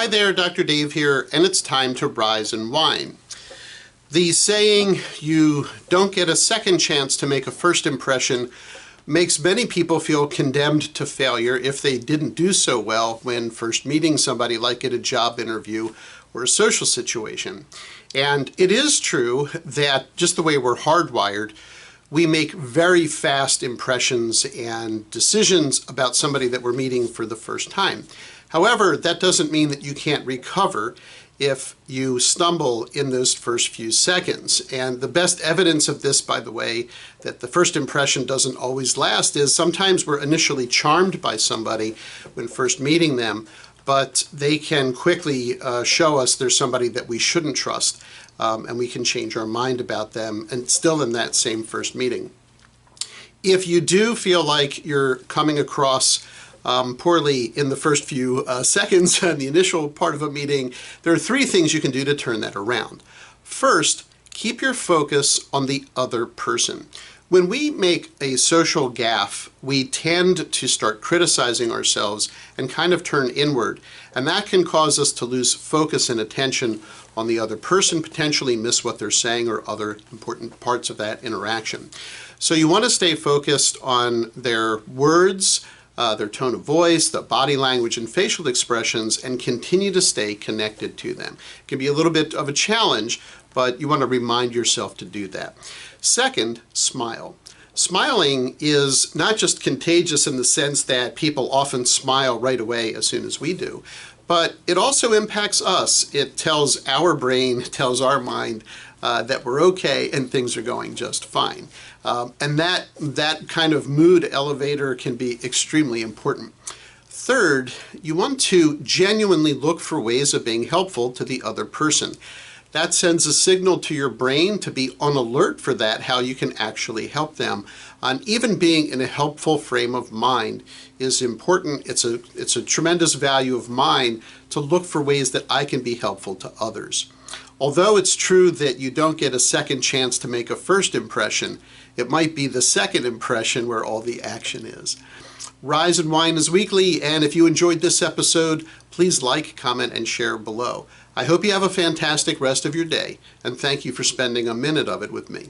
Hi there, Dr. Dave here, and it's time to rise and whine. The saying, you don't get a second chance to make a first impression, makes many people feel condemned to failure if they didn't do so well when first meeting somebody, like at a job interview or a social situation. And it is true that just the way we're hardwired, we make very fast impressions and decisions about somebody that we're meeting for the first time. However, that doesn't mean that you can't recover if you stumble in those first few seconds. And the best evidence of this, by the way, that the first impression doesn't always last is sometimes we're initially charmed by somebody when first meeting them, but they can quickly show us there's somebody that we shouldn't trust, and we can change our mind about them and still in that same first meeting. If you do feel like you're coming across poorly in the first few seconds in the initial part of a meeting, there are three things you can do to turn that around. First, keep your focus on the other person. When we make a social gaffe, we tend to start criticizing ourselves and kind of turn inward, and that can cause us to lose focus and attention on the other person, potentially miss what they're saying or other important parts of that interaction. So you want to stay focused on their words, their tone of voice, the body language and facial expressions, and continue to stay connected to them. It can be a little bit of a challenge, but you want to remind yourself to do that. Second, smile. Smiling is not just contagious in the sense that people often smile right away as soon as we do, but it also impacts us. It tells our brain, tells our mind that we're okay and things are going just fine. And that kind of mood elevator can be extremely important. Third, you want to genuinely look for ways of being helpful to the other person. That sends a signal to your brain to be on alert for that, how you can actually help them. And even being in a helpful frame of mind is important. It's a tremendous value of mine to look for ways that I can be helpful to others. Although it's true that you don't get a second chance to make a first impression, it might be the second impression where all the action is. Rise and Whine is weekly, and if you enjoyed this episode, please like, comment, and share below. I hope you have a fantastic rest of your day, and thank you for spending a minute of it with me.